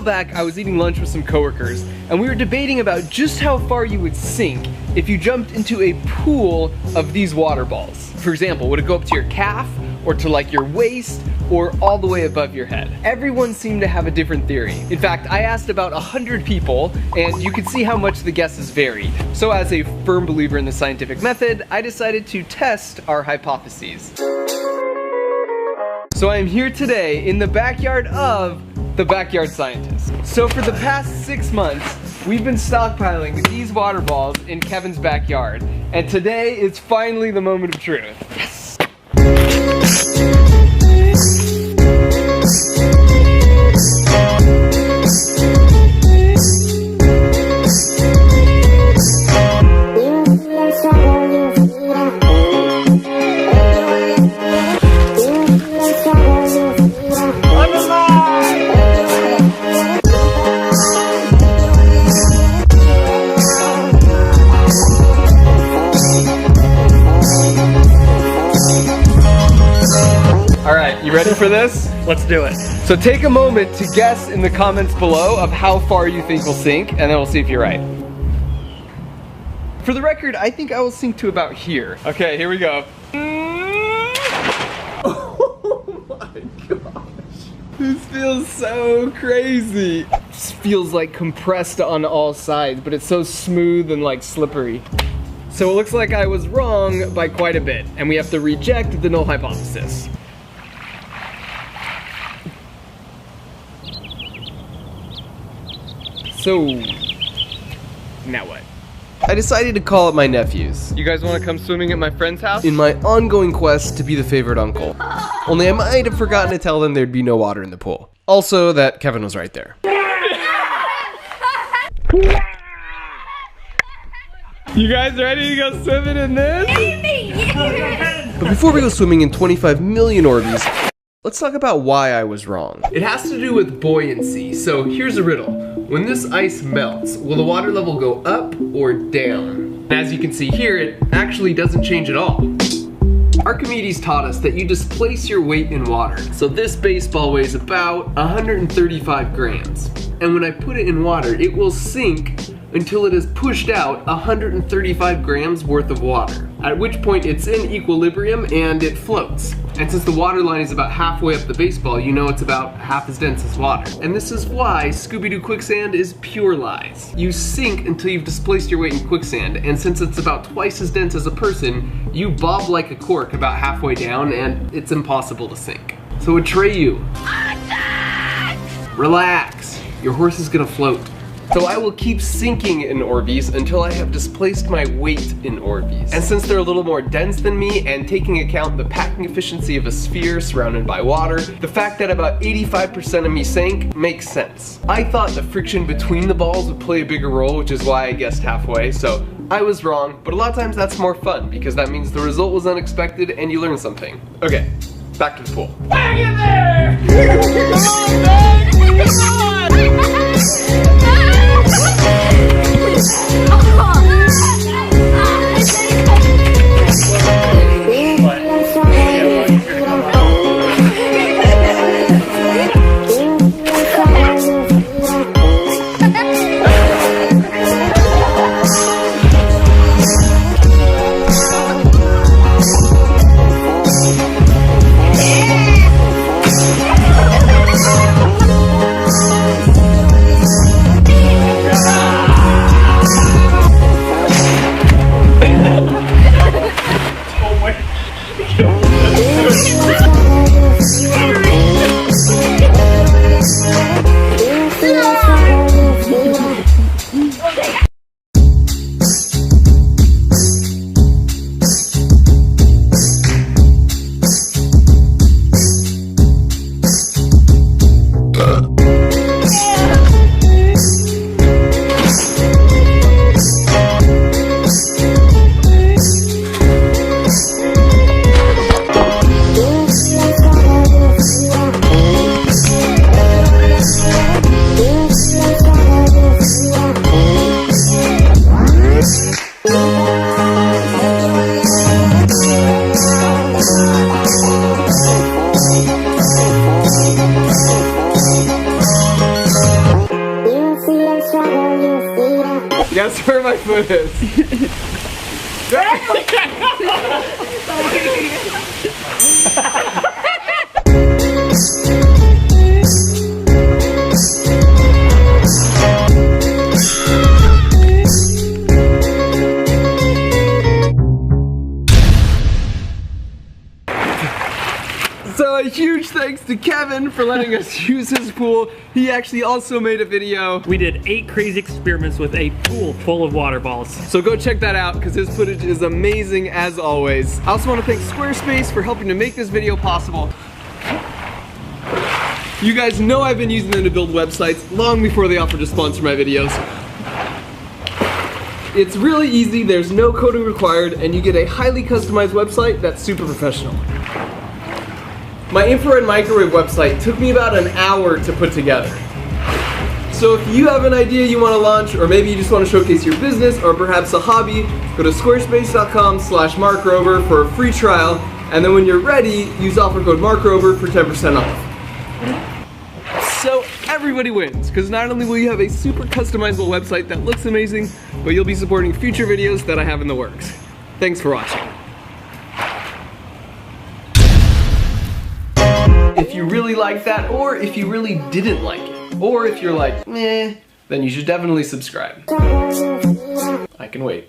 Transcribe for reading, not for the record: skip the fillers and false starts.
back, I was eating lunch with some coworkers, and we were debating about just how far you would sink if you jumped into a pool of these water balls. For example, would it go up to your calf, or to like your waist, or all the way above your head? Everyone seemed to have a different theory. In fact, I asked about 100 people, and you could see how much the guesses varied. So as a firm believer in the scientific method, I decided to test our hypotheses. So I am here today in the backyard of the Backyard Scientist. So for the past 6 months, we've been stockpiling these water balls in Kevin's backyard. And today is finally the moment of truth. Yes! Alright, you ready for this? Let's do it. So take a moment to guess in the comments below of how far you think we'll sink, and then we'll see if you're right. For the record, I think I will sink to about here. Okay, here we go. Oh my gosh. This feels so crazy. This feels like compressed on all sides, but it's so smooth and like slippery. So it looks like I was wrong by quite a bit, and we have to reject the null hypothesis. So, now what? I decided to call up my nephews. You guys want to come swimming at my friend's house? In my ongoing quest to be the favorite uncle. Only I might have forgotten to tell them there'd be no water in the pool. Also, that Kevin was right there. You guys ready to go swimming in this? But before we go swimming in 25 million Orbeez, let's talk about why I was wrong. It has to do with buoyancy. So here's a riddle. When this ice melts, will the water level go up or down? As you can see here, it actually doesn't change at all. Archimedes taught us that you displace your weight in water. So this baseball weighs about 135 grams. And when I put it in water, it will sink until it has pushed out 135 grams worth of water. At which point it's in equilibrium and it floats. And since the water line is about halfway up the baseball, you know it's about half as dense as water. And this is why Scooby-Doo quicksand is pure lies. You sink until you've displaced your weight in quicksand, and since it's about twice as dense as a person, you bob like a cork about halfway down, and it's impossible to sink. So Atreyu, relax. Your horse is gonna float. So I will keep sinking in Orbeez until I have displaced my weight in Orbeez. And since they're a little more dense than me, and taking account the packing efficiency of a sphere surrounded by water, the fact that about 85% of me sank makes sense. I thought the friction between the balls would play a bigger role, which is why I guessed halfway, so I was wrong, but a lot of times that's more fun, because that means the result was unexpected and you learn something. Okay, back to the pool. Back in there! Come on, back! Come on! Guess where my foot is. So a huge thanks to Kevin for letting us use his pool. He actually also made a video. We did 8 crazy experiments with a pool full of water balls. So go check that out because his footage is amazing as always. I also want to thank Squarespace for helping to make this video possible. You guys know I've been using them to build websites long before they offered to sponsor my videos. It's really easy, there's no coding required, and you get a highly customized website that's super professional. My infrared microwave website took me about an hour to put together. So if you have an idea you want to launch, or maybe you just want to showcase your business, or perhaps a hobby, go to squarespace.com/markrover for a free trial, and then when you're ready, use offer code MARKROVER for 10% off. So everybody wins, because not only will you have a super customizable website that looks amazing, but you'll be supporting future videos that I have in the works. Thanks for watching. If you really like that, or if you really didn't like it, or if you're like, meh, then you should definitely subscribe. I can wait.